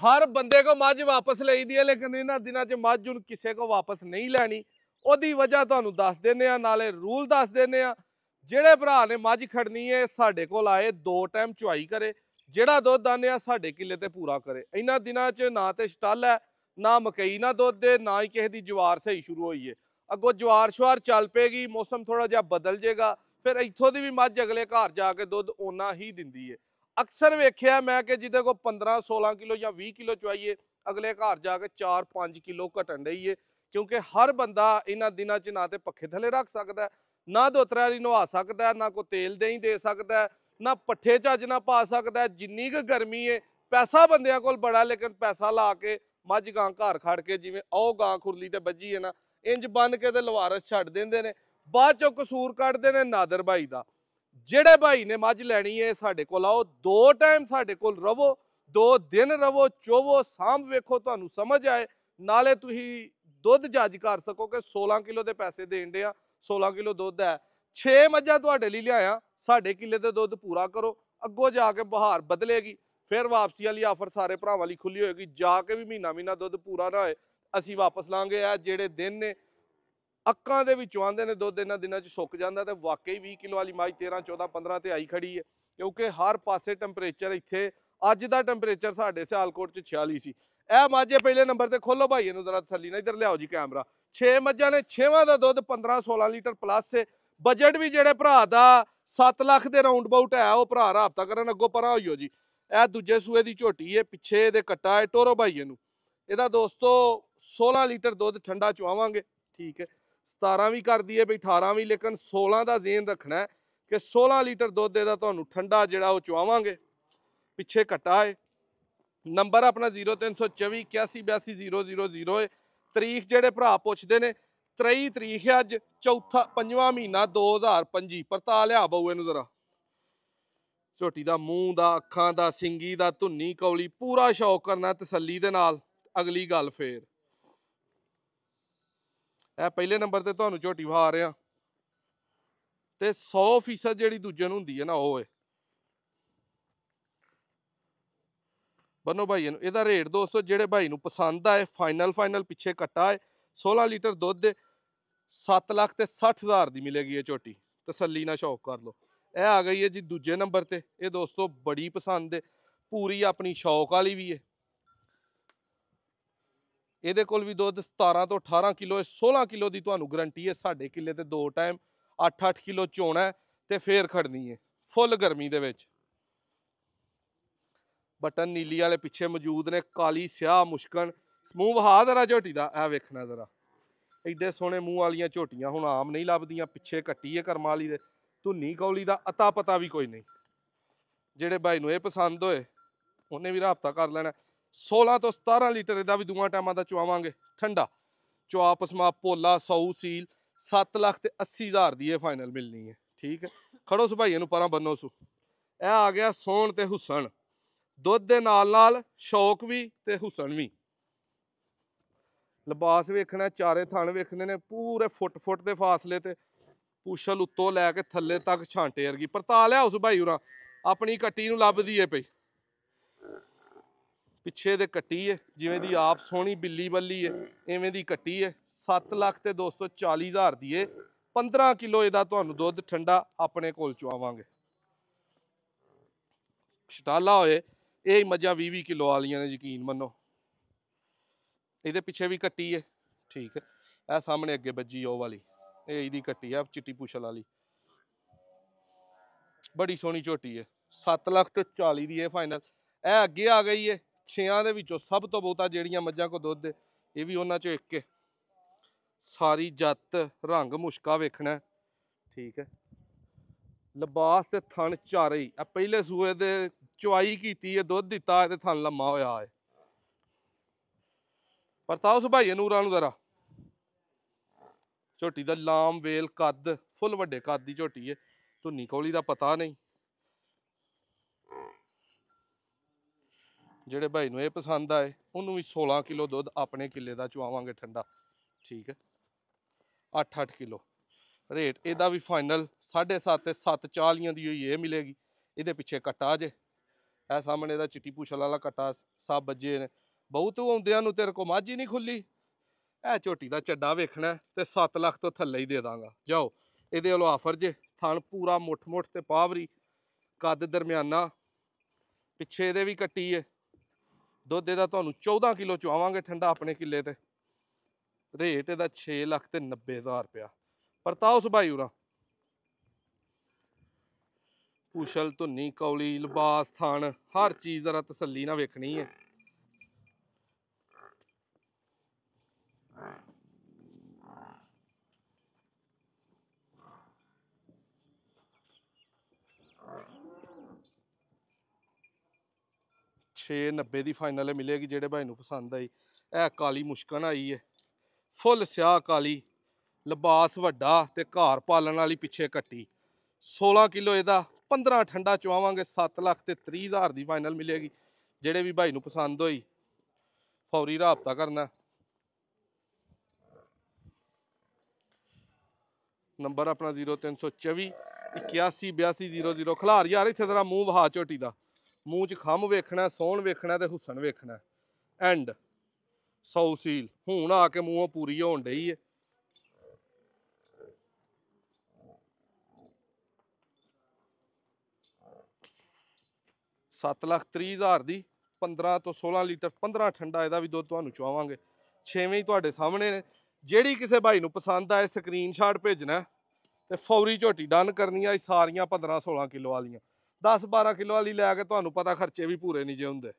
हर बंदे को मझ वापस लई दी है, लेकिन इन्हां दिनां च मझ हुण किसे को वापस नहीं लैनी। ओदी वजह तुहानूं दस दिंदे आ, नाले रूल दस दिंदे आ। ਜਿਹੜੇ ਭਰਾ ਨੇ ਮੱਝ ਖੜਨੀ ਹੈ ਸਾਡੇ ਕੋਲ ਆਏ, 2 ਟਾਈਮ ਚੁਆਈ ਕਰੇ, ਜਿਹੜਾ ਦੁੱਧ ਆਨੇ ਆ ਸਾਡੇ ਕਿੱਲੇ ਤੇ ਪੂਰਾ ਕਰੇ। ਇਹਨਾਂ ਦਿਨਾਂ 'ਚ ਨਾ ਤੇ ਸਟਲ ਹੈ, ਨਾ ਮਕਈ ਨਾ ਦੁੱਧ ਦੇ, ਨਾ ਹੀ ਕਿਸੇ ਦੀ ਜਵਾਰ ਸਹੀ ਸ਼ੁਰੂ ਹੋਈ ਹੈ। ਅੱਗੋਂ ਜਵਾਰ ਸ਼ਵਾਰ ਚੱਲ ਪਏਗੀ, ਮੌਸਮ ਥੋੜਾ ਜਿਹਾ ਬਦਲ ਜੇਗਾ, ਫਿਰ ਇੱਥੋਂ ਦੀ ਵੀ ਮੱਝ ਅਗਲੇ ਘਰ ਜਾ ਕੇ ਦੁੱਧ ਓਨਾ ਹੀ ਦਿੰਦੀ ਹੈ। ਅਕਸਰ ਵੇਖਿਆ ਮੈਂ ਕਿ ਜਿਹਦੇ ਕੋਲ 15-16 ਕਿਲੋ ਜਾਂ 20 ਕਿਲੋ ਚੁਆਈਏ, ਅਗਲੇ ਘਰ ਜਾ ਕੇ 4-5 ਕਿਲੋ ਘਟਣ ਰਹੀ ਹੈ। ਕਿਉਂਕਿ ਹਰ ਬੰਦਾ ਇਹਨਾਂ ਦਿਨਾਂ 'ਚ ਨਾ ਤੇ ਪੱਖੇ ਥੱਲੇ ਰੱਖ ਸਕਦਾ, ਨਾ ਦੋਤਰੇ ਵਾਲੀ ਨਵਾ ਸਕਦਾ, ਨਾ ਕੋਈ ਤੇਲ ਦਹੀਂ ਦੇ ਸਕਦਾ, ਨਾ ਪੱਠੇ ਚੱਜ ਨਾ ਪਾ ਸਕਦਾ। ਜਿੰਨੀ ਕੁ ਗਰਮੀ ਹੈ, ਪੈਸਾ ਬੰਦਿਆਂ ਕੋਲ ਬੜਾ, ਲੇਕਿਨ ਪੈਸਾ ਲਾ ਕੇ ਮੱਝ ਗਾਂ ਘਰ ਖੜ ਕੇ ਜਿਵੇਂ ਉਹ ਗਾਂ ਖੁਰਲੀ ਤੇ ਵੱਜੀ ਹੈ ਨਾ, ਇੰਜ ਬੰਨ ਕੇ ਤੇ ਲਵਾਰਸ ਛੱਡ ਦਿੰਦੇ ਨੇ। ਬਾਅਦ ਚੋਂ ਕਸੂਰ ਕੱਢਦੇ ਨੇ ਨਾਦਰ ਭਾਈ ਦਾ। ਜਿਹੜੇ ਭਾਈ ਨੇ ਮੱਝ ਲੈਣੀ ਹੈ ਸਾਡੇ ਕੋਲ ਆਓ, 2 ਟਾਈਮ ਸਾਡੇ ਕੋਲ ਰਵੋ, 2 ਦਿਨ ਰਵੋ, ਚੋਵੋ, ਸਾਂਭ ਵੇਖੋ, ਤੁਹਾਨੂੰ ਸਮਝ ਆਏ, ਨਾਲੇ ਤੁਸੀਂ ਦੁੱਧ ਜੱਜ ਕਰ ਸਕੋ ਕਿ 16 ਕਿਲੋ ਦੇ ਪੈਸੇ ਦੇਣ ਦੇ ਆ, 16 ਕਿਲੋ ਦੁੱਧ ਹੈ। 6 ਮੱਝਾਂ ਤੁਹਾਡੇ ਲਈ ਲਿਆਇਆ, ਸਾਡੇ ਕਿੱਲੇ ਤੇ ਦੁੱਧ ਪੂਰਾ ਕਰੋ, ਅੱਗੋਂ ਜਾ ਕੇ ਬਹਾਰ ਬਦਲੇਗੀ, ਫਿਰ ਵਾਪਸੀ ਵਾਲੀ ਆਫਰ ਸਾਰੇ ਭਰਾਵਾਂ ਲਈ ਖੁੱਲੀ ਹੋਏਗੀ। ਜਾ ਕੇ ਵੀ ਮਹੀਨਾ ਦੁੱਧ ਪੂਰਾ ਨਾ ਹੋਏ, ਅਸੀਂ ਵਾਪਸ ਲਾਂਗੇ। ਆ ਜਿਹੜੇ ਦਿਨ ਨੇ ਅੱਕਾਂ ਦੇ ਵਿੱਚੋਂ ਆਉਂਦੇ ਨੇ, ਦੁੱਧ ਇਹਨਾਂ ਦਿਨਾਂ 'ਚ ਸੁੱਕ ਜਾਂਦਾ, ਤੇ ਵਾਕਈ 20 ਕਿਲੋ ਵਾਲੀ ਮੱਝ 13, 14, 15 ਤੇ ਆਈ ਖੜੀ ਹੈ। ਕਿਉਂਕਿ ਹਰ ਪਾਸੇ ਟੈਂਪਰੇਚਰ, ਇੱਥੇ ਅੱਜ ਦਾ ਟੈਂਪਰੇਚਰ ਸਾਡੇ ਸਿਆਲਕੋਟ 'ਚ 46 ਸੀ। ਇਹ ਮੱਝ ਪਹਿਲੇ ਨੰਬਰ ਤੇ ਖੋਲੋ ਭਾਈ ਇਹਨੂੰ ਜ਼ਰਾ ਤਸੱਲੀ ਨਾਲ, ਇੱਧਰ ਲਿਆਓ ਜੀ ਕੈਮਰਾ। 6 ਮੱਝਾਂ ਨੇ, 6ਵਾਂ ਦਾ ਦੁੱਧ 15-16 ਲੀਟਰ ਪਲੱਸ ਹੈ। ਬਜਟ ਵੀ ਜਿਹੜੇ ਭਰਾ ਦਾ 7 ਲੱਖ ਦੇ ਰਾਉਂਡ ਅਬਾਊਟ ਹੈ, ਉਹ ਭਰਾ ਰਾਬਤਾ ਕਰਨ, ਅੱਗੋਂ ਪਰਾਂ ਹੋਈਓ ਜੀ। ਇਹ ਦੂਜੇ ਸੂਏ ਦੀ ਝੋਟੀ ਹੈ, ਪਿੱਛੇ ਇਹਦੇ ਕੱਟਾ ਹੈ, ਟੋਰੋ ਭਾਈ ਇਹਨੂੰ। ਇਹਦਾ ਦੋਸਤੋ 16 ਲੀਟਰ ਦੁੱਧ ਠੰਡਾ ਚੁਆਵਾਂਗੇ, ਠੀਕ ਹੈ। 17 ਵੀ ਕਰ ਦਈਏ ਬਈ, 18 ਵੀ, ਲੇਕਿਨ 16 ਦਾ ਜ਼ੇਨ ਰੱਖਣਾ ਕਿ 16 ਲੀਟਰ ਦੁੱਧ ਇਹਦਾ ਤੁਹਾਨੂੰ ਠੰਡਾ ਜਿਹੜਾ ਉਹ ਚੁਆਵਾਂਗੇ। ਪਿੱਛੇ ਕੱਟਾ ਹੈ, ਨੰਬਰ ਆਪਣਾ 0324 8182 000 ਹੈ। ਤਰੀਕ ਜਿਹੜੇ ਭਰਾ ਪੁੱਛਦੇ ਨੇ, 23 ਤਰੀਕ ਹੈ ਅੱਜ, 5ਵਾਂ ਮਹੀਨਾ 2025। ਪਰਤਾ ਲਿਆ ਬਊ ਇਹਨੂੰ ਜ਼ਰਾ। ਝੋਟੀ ਦਾ ਮੂੰਹ ਦਾ, ਅੱਖਾਂ ਦਾ, ਸਿੰਗੀ ਦਾ, ਧੁੰਨੀ ਕੌਲੀ, ਪੂਰਾ ਸ਼ੌਕ ਕਰਨਾ ਤਸੱਲੀ ਦੇ ਨਾਲ। ਅਗਲੀ ਗੱਲ ਫੇਰ ਇਹ ਪਹਿਲੇ ਨੰਬਰ ਤੇ ਤੁਹਾਨੂੰ ਝੋਟੀ ਵਿਖਾ ਰਿਹਾ, ਤੇ 100% ਜਿਹੜੀ ਦੂਜੇ ਨੂੰ ਹੁੰਦੀ ਹੈ ਨਾ, ਉਹ ਹੈ ਬੰਨੋ ਭਾਈ ਇਹਨੂੰ। ਇਹਦਾ ਰੇਟ ਦੋਸਤੋ ਜਿਹੜੇ ਭਾਈ ਨੂੰ ਪਸੰਦ ਆਏ, ਫਾਈਨਲ ਪਿੱਛੇ ਕੱਟਾ ਹੈ, 16 ਲੀਟਰ ਦੁੱਧ 7,60,000 ਦੀ ਮਿਲੇਗੀ ਇਹ ਝੋਟੀ, ਤਸੱਲੀ ਨਾਲ ਸ਼ੌਕ ਕਰ ਲਓ। ਇਹ ਆ ਗਈ ਹੈ ਜੀ ਦੂਜੇ ਨੰਬਰ ਤੇ। ਇਹ ਦੋਸਤੋ ਬੜੀ ਪਸੰਦ ਹੈ, ਪੂਰੀ ਆਪਣੀ ਸ਼ੌਕ ਵਾਲੀ ਵੀ ਹੈ। ਇਹਦੇ ਕੋਲ ਵੀ ਦੁੱਧ 17 ਤੋਂ 18 ਕਿਲੋ ਹੈ, 16 ਕਿਲੋ ਦੀ ਤੁਹਾਨੂੰ ਗਰੰਟੀ ਹੈ। ਸਾਡੇ ਕਿੱਲੇ ਤੇ 2 ਟਾਈਮ 8-8 ਕਿਲੋ ਚੋਣਾ ਹੈ, ਤੇ ਫੇਰ ਖੜਨੀ ਹੈ ਫੁੱਲ ਗਰਮੀ ਦੇ ਵਿੱਚ। ਬਟਨ ਨੀਲੀ ਵਾਲੇ ਪਿੱਛੇ ਮੌਜੂਦ ਨੇ, ਕਾਲੀ ਸਿਆਹ ਮੁਸ਼ਕਣ। ਮੂੰਹ ਵਹਾ ਜ਼ਰਾ ਝੋਟੀ ਦਾ, ਇਹ ਵੇਖਣਾ ਜ਼ਰਾ, ਐਡੇ ਸੋਹਣੇ ਮੂੰਹ ਵਾਲੀਆਂ ਝੋਟੀਆਂ ਹੁਣ ਆਮ ਨਹੀਂ ਲੱਭਦੀਆਂ। ਪਿੱਛੇ ਕੱਟੀ ਹੈ ਕਰਮਾਂ ਵਾਲੀ ਦੇ, ਧੁੰਨੀ ਕੌਲੀ ਦਾ ਅਤਾ ਪਤਾ ਵੀ ਕੋਈ ਨਹੀਂ। ਜਿਹੜੇ ਭਾਈ ਨੂੰ ਇਹ ਪਸੰਦ ਹੋਏ ਉਹਨੇ ਵੀ ਰਾਬਤਾ ਕਰ ਲੈਣਾ। 16 ਤੋਂ 17 ਲੀਟਰ ਇਹਦਾ ਵੀ ਦੋਵਾਂ ਟਾਈਮਾਂ ਦਾ ਚੁਆਵਾਂਗੇ ਠੰਡਾ। ਚੁਆ ਪਸਮਾ ਪੋਲਾ ਸੌ ਸੀਲ, 7,80,000 ਦੀ ਇਹ ਫਾਈਨਲ ਮਿਲਣੀ ਹੈ, ਠੀਕ ਹੈ। ਖੜੋ ਸੁ ਭਾਈ ਇਹਨੂੰ ਪਰਾਂ ਬੰਨੋ ਸੂ। ਇਹ ਆ ਗਿਆ ਸੋਹਣ ਤੇ ਹੁਸਨ, ਦੁੱਧ ਦੇ ਨਾਲ ਸ਼ੌਕ ਵੀ ਤੇ ਹੁਸਨ ਵੀ। ਲਿਬਾਸ ਵੇਖਣਾ, ਚਾਰੇ ਥਣ ਵੇਖਣੇ ਨੇ, ਪੂਰੇ ਫੁੱਟ ਦੇ ਫਾਸਲੇ ਤੇ, ਪੁਛਲ ਉੱਤੋਂ ਲੈ ਕੇ ਥੱਲੇ ਤੱਕ ਛਾਂਟੇ ਵਰਗੀ। ਪਰਤਾ ਲਿਆ ਉਸ ਭਾਈ ਉਰਾਂ, ਆਪਣੀ ਕੱਟੀ ਨੂੰ ਲੱਭਦੀ ਏ ਪਈ। ਪਿੱਛੇ ਦੇ ਕੱਟੀ ਹੈ, ਜਿਵੇਂ ਦੀ ਆਪ ਸੋਹਣੀ ਬਿੱਲੀ ਬੱਲੀ ਹੈ ਐਵੇਂ ਦੀ ਕੱਟੀ ਹੈ। 7,40,000 ਦੀ ਏ, 15 ਕਿਲੋ ਇਹਦਾ ਤੁਹਾਨੂੰ ਦੁੱਧ ਠੰਡਾ ਆਪਣੇ ਕੋਲ ਚੁਆਵਾਂਗੇ। ਛਟਾਲਾ ਹੋਏ ਇਹ ਮੱਝਾਂ 20-20 ਕਿਲੋ ਵਾਲੀਆਂ ਨੇ, ਯਕੀਨ ਮੰਨੋ। ਇਹਦੇ ਪਿੱਛੇ ਵੀ ਕੱਟੀ ਹੈ, ਠੀਕ ਹੈ। ਇਹ ਸਾਹਮਣੇ ਅੱਗੇ ਵੱਜੀ ਉਹ ਵਾਲੀ, ਇਹ ਇਹਦੀ ਕੱਟੀ ਆ ਚਿੱਟੀ ਪੁਛਲ ਵਾਲੀ, ਬੜੀ ਸੋਹਣੀ ਝੋਟੀ ਹੈ। 7,40,000 ਦੀ ਇਹ ਫਾਈਨਲ। ਇਹ ਅੱਗੇ ਆ ਗਈ ਹੈ 6 ਦੇ ਵਿੱਚੋਂ ਸਭ ਤੋਂ ਬਹੁਤਾ ਜਿਹੜੀਆਂ ਮੱਝਾਂ ਕੋ ਦੁੱਧ ਹੈ, ਇਹ ਵੀ ਉਹਨਾਂ ਚੋਂ ਇੱਕ ਹੈ। ਸਾਰੀ ਜੱਤ ਰੰਗ ਮੁਸ਼ਕਾ ਵੇਖਣਾ, ਠੀਕ ਹੈ। ਲਿਬਾਸ ਤੇ ਥਣ ਚਾਰੇ ਹੀ ਪਹਿਲੇ ਸੂਏ ਦੇ ਚੁਆਈ ਕੀਤੀ ਹੈ, ਦੁੱਧ ਦਿੱਤਾ ਤੇ ਥਣ ਲੰਮਾ ਹੋਇਆ ਹੈ। ਪਰਤਾਓ ਸੁਭਾਈਏ ਨੂਰਾਂ ਨੂੰ ਜ਼ਰਾ। ਝੋਟੀ ਦਾ ਲਾਮ ਵੇਲ ਕੱਦ, ਫੁੱਲ ਵੱਡੇ ਕੱਦ ਦੀ ਝੋਟੀ ਹੈ। ਧੁੰਨੀ ਕੌਲੀ ਦਾ ਪਤਾ ਨਹੀਂ। ਜਿਹੜੇ ਭਾਈ ਨੂੰ ਇਹ ਪਸੰਦ ਆਏ ਉਹਨੂੰ ਵੀ 16 ਕਿਲੋ ਦੁੱਧ ਆਪਣੇ ਕਿੱਲੇ ਦਾ ਚੁਆਵਾਂਗੇ ਠੰਡਾ, ਠੀਕ ਹੈ। 8-8 ਕਿਲੋ ਰੇਟ ਇਹਦਾ ਵੀ ਫਾਈਨਲ 7.5 ਤੇ 7,40 ਦੀ ਹੋਈ ਇਹ ਮਿਲੇਗੀ। ਇਹਦੇ ਪਿੱਛੇ ਕੱਟਾ ਜੇ, ਇਹ ਸਾਹਮਣੇ ਦਾ ਚਿੱਟੀ ਪੁਛਲ ਵਾਲਾ ਕੱਟਾ ਸਭ ਵੱਜੇ ਨੇ। ਬਹੁਤ ਆਉਂਦਿਆਂ ਨੂੰ ਤੇਰੇ ਕੋ ਮੱਝ ਹੀ ਨਹੀਂ ਖੁੱਲੀ। ਇਹ ਝੋਟੀ ਦਾ ਚੱਡਾ ਵੇਖਣਾ ਤੇ 7 ਲੱਖ ਤੋਂ ਥੱਲੇ ਹੀ ਦੇ ਦਾਂਗਾ। ਜਾਓ, ਇਹਦੇ ਵੱਲੋਂ ਆਫਰ ਜੇ। ਥਣ ਪੂਰਾ ਮੁੱਠ ਤੇ ਪਾਵਰੀ, ਕੱਦ ਦਰਮਿਆਨਾ, ਪਿੱਛੇ ਇਹਦੇ ਵੀ ਕੱਟੀ ਏ। ਦੁੱਧ ਇਹਦਾ ਤੁਹਾਨੂੰ 14 ਕਿਲੋ ਚੁਆਵਾਂਗੇ ਠੰਡਾ ਆਪਣੇ ਕਿੱਲੇ ਤੇ। ਰੇਟ ਇਹਦਾ 6,90,000 ਰੁਪਇਆ। ਪਰਤਾਓ ਸੁਭਾਈ ਉਰਾ। ਪੁਛਲ, ਧੁੰਨੀ, ਕੌਲੀ, ਲਿਬਾਸ, ਥਣ, ਹਰ ਚੀਜ਼ ਜ਼ਰਾ ਤਸੱਲੀ ਨਾਲ ਵੇਖਣੀ ਹੈ। $690 ਦੀ ਫਾਈਨਲ ਮਿਲੇਗੀ ਜਿਹੜੇ ਭਾਈ ਨੂੰ ਪਸੰਦ ਆਈ। ਇਹ ਕਾਲੀ ਮੁਸ਼ਕਨ ਆਈ ਹੈ, ਫੁੱਲ ਸਿਆਹ ਕਾਲੀ, ਲਿਬਾਸ ਵੱਡਾ ਤੇ ਘਰ ਪਾਲਣ ਵਾਲੀ ਪਿੱਛੇ ਕੱਟੀ। 16 ਕਿਲੋ ਇਹਦਾ, 15 ਠੰਡਾ ਚੁਆਵਾਂਗੇ। 7,30,000 ਦੀ ਫਾਈਨਲ ਮਿਲੇਗੀ। ਜਿਹੜੇ ਵੀ ਭਾਈ ਨੂੰ ਪਸੰਦ ਹੋਈ ਫੌਰੀ ਰਾਬਤਾ ਕਰਨਾ। ਨੰਬਰ ਆਪਣਾ 0324 818200। ਖਲਾਰ ਯਾਰ ਇੱਥੇ ਤੇਰਾ ਮੂੰਹ ਵਹਾ ਝੋਟੀ ਦਾ। ਮੂੰਹ 'ਚ ਖੰਮ ਵੇਖਣਾ, ਸੋਹਣ ਵੇਖਣਾ ਤੇ ਹੁਸਨ ਵੇਖਣਾ। ਐਂਡ 100 ਸੀਲ ਹੁਣ ਆ ਕੇ ਮੂੰਹੋਂ ਪੂਰੀ ਹੋਣ ਡਈ ਏ। $7,30,000 ਦੀ 15 ਤੋਂ 16 ਲੀਟਰ 15 ਠੰਡਾ ਇਹਦਾ ਵੀ ਦੁੱਧ ਤੁਹਾਨੂੰ ਚੁਆਵਾਂਗੇ। 6ਵੇਂ ਹੀ ਤੁਹਾਡੇ ਸਾਹਮਣੇ ਨੇ। ਜਿਹੜੀ ਕਿਸੇ ਭਾਈ ਨੂੰ ਪਸੰਦ ਆਏ ਸਕਰੀਨਸ਼ਾਟ ਭੇਜਣਾ ਤੇ ਫੌਰੀ ਝੋਟੀ ਡਨ ਕਰਨੀ ਆ। ਸਾਰੀਆਂ 15-16 ਕਿਲੋ ਵਾਲੀਆਂ। 10-12 ਕਿਲੋ ਵਾਲੀ ਲੈ ਕੇ ਤੁਹਾਨੂੰ ਪਤਾ ਖਰਚੇ ਵੀ ਪੂਰੇ ਨਹੀਂ ਜੇ ਹੁੰਦੇ।